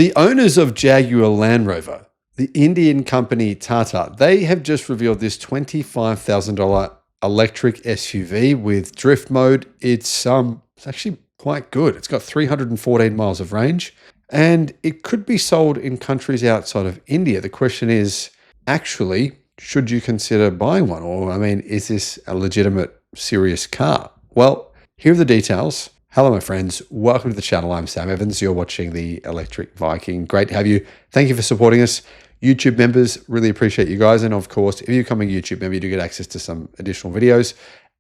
The owners of Jaguar Land Rover, the Indian company Tata, they have just revealed this $25,000 electric SUV with drift mode. It's actually quite good. It's got 314 miles of range, and it could be sold in countries outside of India. The question is, actually, should you consider buying one? Or, is this a legitimate, serious car? Well, here are the details. Hello, my friends. Welcome to the channel. I'm Sam Evans. You're watching the Electric Viking. Great to have you. Thank you for supporting us. YouTube members, really appreciate you guys. And of course, if you become a YouTube member, you do get access to some additional videos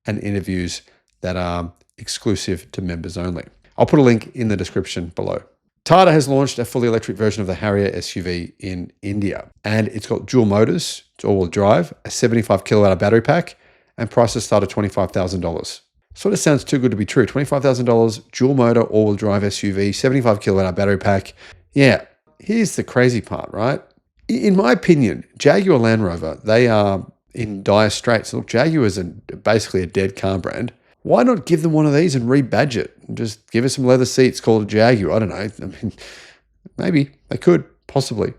and interviews that are exclusive to members only. I'll put a link in the description below. Tata has launched a fully electric version of the Harrier SUV in India, and it's got dual motors, it's all-wheel drive, a 75 kilowatt battery pack, and prices start at $25,000. Sort of sounds too good to be true. $25,000, dual motor, all-wheel drive SUV, 75 kilowatt battery pack. Yeah, here's the crazy part, right? In my opinion, Jaguar Land Rover, they are in dire straits. Look, Jaguar is basically a dead car brand. Why not give them one of these and rebadge it? And just give us some leather seats, call it a Jaguar. I don't know. Maybe they could, possibly.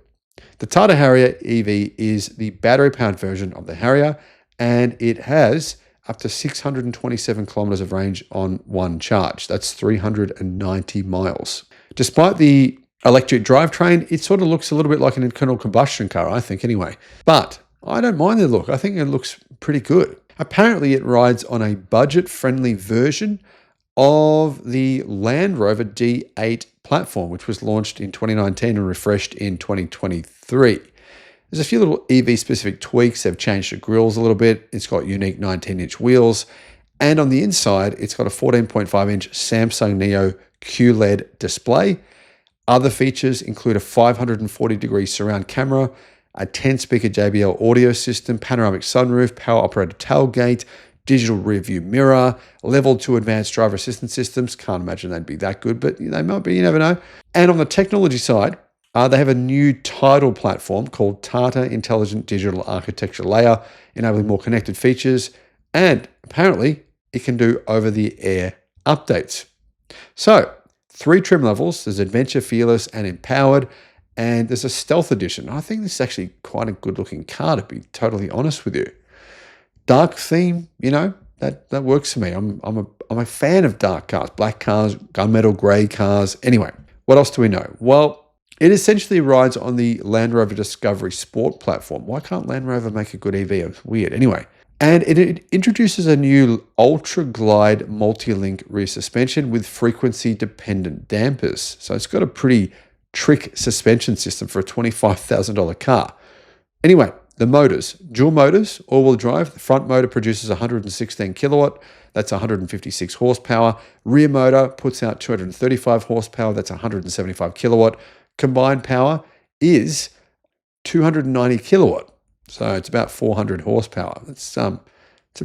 The Tata Harrier EV is the battery-powered version of the Harrier, and it has up to 627 kilometers of range on one charge. That's 390 miles. Despite the electric drivetrain, it sort of looks a little bit like an internal combustion car, I think, anyway. But I don't mind the look. I think it looks pretty good. Apparently, it rides on a budget-friendly version of the Land Rover D8 platform, which was launched in 2019 and refreshed in 2023. There's a few little EV-specific tweaks. They've changed the grills a little bit. It's got unique 19-inch wheels. And on the inside, it's got a 14.5-inch Samsung Neo QLED display. Other features include a 540-degree surround camera, a 10-speaker JBL audio system, panoramic sunroof, power-operated tailgate, digital rear-view mirror, level 2 advanced driver assistance systems. Can't imagine they'd be that good, but they might be. You never know. And on the technology side, they have a new tidal platform called Tata Intelligent Digital Architecture Layer, enabling more connected features, and apparently it can do over-the-air updates. So, 3 trim levels. There's Adventure, Fearless, and Empowered, and there's a Stealth Edition. I think this is actually quite a good-looking car, to be totally honest with you. Dark theme, that works for me. I'm a fan of dark cars, black cars, gunmetal grey cars. Anyway, what else do we know? Well, it essentially rides on the Land Rover Discovery Sport platform. Why can't Land Rover make a good EV? It's weird. Anyway, and it introduces a new Ultra Glide multi-link rear suspension with frequency-dependent dampers. So it's got a pretty trick suspension system for a $25,000 car. Anyway, the motors, dual motors, all-wheel drive. The front motor produces 116 kilowatt. That's 156 horsepower. Rear motor puts out 235 horsepower. That's 175 kilowatt. Combined power is 290 kilowatt. So it's about 400 horsepower. It's a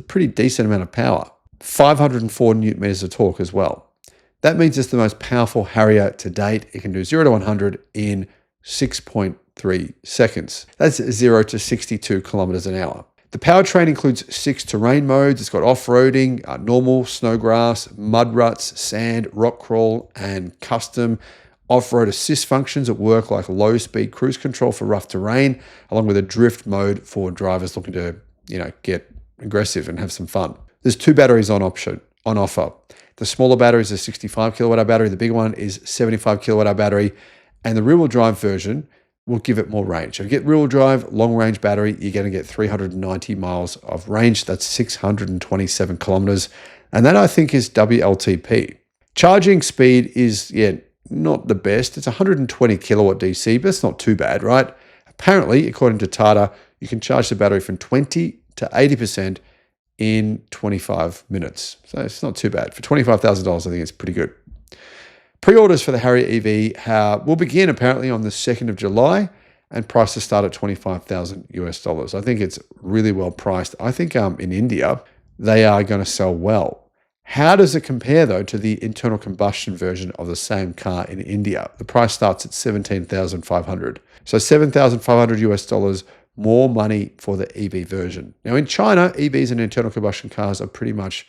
pretty decent amount of power. 504 newton meters of torque as well. That means it's the most powerful Harrier to date. It can do 0 to 100 in 6.3 seconds. That's 0 to 62 kilometers an hour. The powertrain includes 6 terrain modes. It's got off-roading, normal, snowgrass, mud ruts, sand, rock crawl, and custom. Off-road assist functions at work like low-speed cruise control for rough terrain, along with a drift mode for drivers looking to, get aggressive and have some fun. There's 2 batteries on offer. The smaller battery is a 65 kilowatt battery. The bigger one is 75 kilowatt battery. And the rear-wheel drive version will give it more range. So if you get rear-wheel drive, long-range battery, you're going to get 390 miles of range. That's 627 kilometers. And that, I think, is WLTP. Charging speed is, not the best. It's 120 kilowatt DC, but it's not too bad, right? Apparently, according to Tata, you can charge the battery from 20 to 80% in 25 minutes. So it's not too bad. For $25,000, I think it's pretty good. Pre-orders for the Harrier EV will begin apparently on the 2nd of July, and prices start at $25,000 US. I think it's really well priced. I think in India, they are going to sell well. How does it compare, though, to the internal combustion version of the same car in India? The price starts at $17,500. So $7,500 US more money for the EV version. Now, in China, EVs and internal combustion cars are pretty much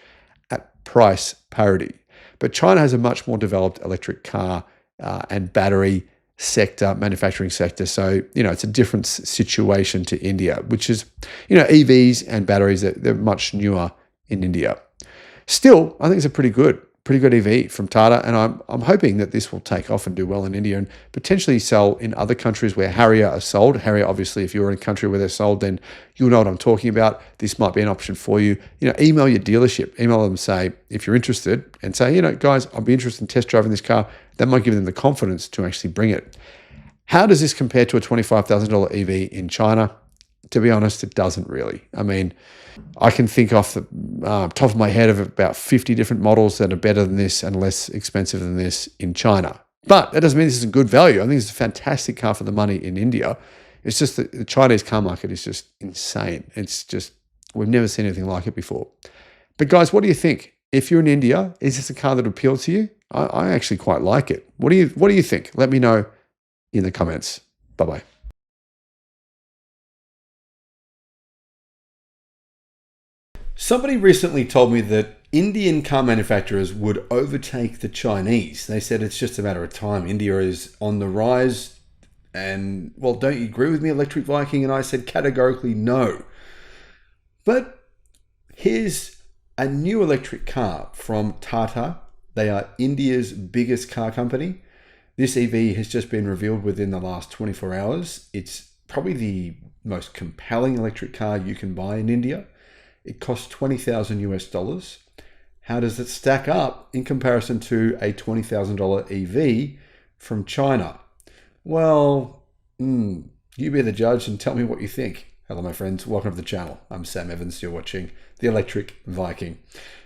at price parity. But China has a much more developed electric car and battery sector, manufacturing sector. So, it's a different situation to India, which is, EVs and batteries, they're much newer in India. Still, I think it's a pretty good EV from Tata, and I'm hoping that this will take off and do well in India and potentially sell in other countries where Harrier are sold. Harrier, obviously, if you're in a country where they're sold, then you'll know what I'm talking about. This might be an option for you. Email your dealership, email them, say if you're interested, and say, guys, I'll be interested in test driving this car. That might give them the confidence to actually bring it. How does this compare to a $25,000 EV in China? To be honest, it doesn't really. I mean, I can think off the top of my head of about 50 different models that are better than this and less expensive than this in China. But that doesn't mean this is a good value. I think it's a fantastic car for the money in India. It's just that the Chinese car market is just insane. It's just, we've never seen anything like it before. But guys, what do you think? If you're in India, is this a car that appeals to you? I actually quite like it. What do you think? Let me know in the comments. Bye-bye. Somebody recently told me that Indian car manufacturers would overtake the Chinese. They said it's just a matter of time. India is on the rise. And, well, don't you agree with me, Electric Viking? And I said categorically no. But here's a new electric car from Tata. They are India's biggest car company. This EV has just been revealed within the last 24 hours. It's probably the most compelling electric car you can buy in India. It costs $20,000. How does it stack up in comparison to a $20,000 EV from China? Well, you be the judge and tell me what you think. Hello, my friends. Welcome to the channel. I'm Sam Evans. You're watching The Electric Viking.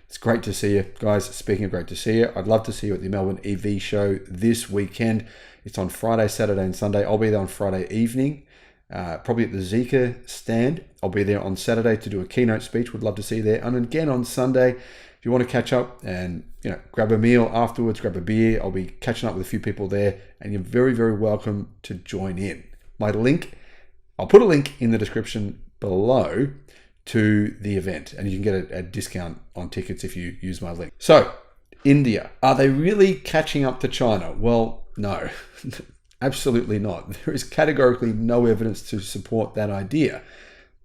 It's great to see you. Guys, speaking of great to see you, I'd love to see you at the Melbourne EV show this weekend. It's on Friday, Saturday, and Sunday. I'll be there on Friday evening. Probably at the Zika stand. I'll be there on Saturday to do a keynote speech. Would love to see you there. And again on Sunday, if you want to catch up and grab a meal afterwards, grab a beer, I'll be catching up with a few people there, and you're very, very welcome to join in. I'll put a link in the description below to the event, and you can get a discount on tickets if you use my link. So, India, are they really catching up to China? Well, no. Absolutely not. There is categorically no evidence to support that idea.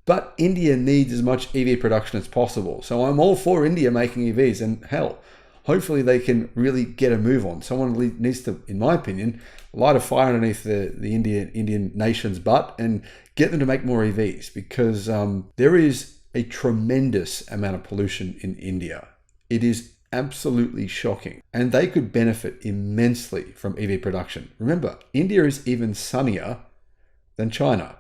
But India needs as much EV production as possible. So I'm all for India making EVs, and hell, hopefully they can really get a move on. Someone needs to, in my opinion, light a fire underneath the Indian nation's butt and get them to make more EVs, because there is a tremendous amount of pollution in India. It is absolutely shocking, and they could benefit immensely from EV production. Remember, India is even sunnier than China.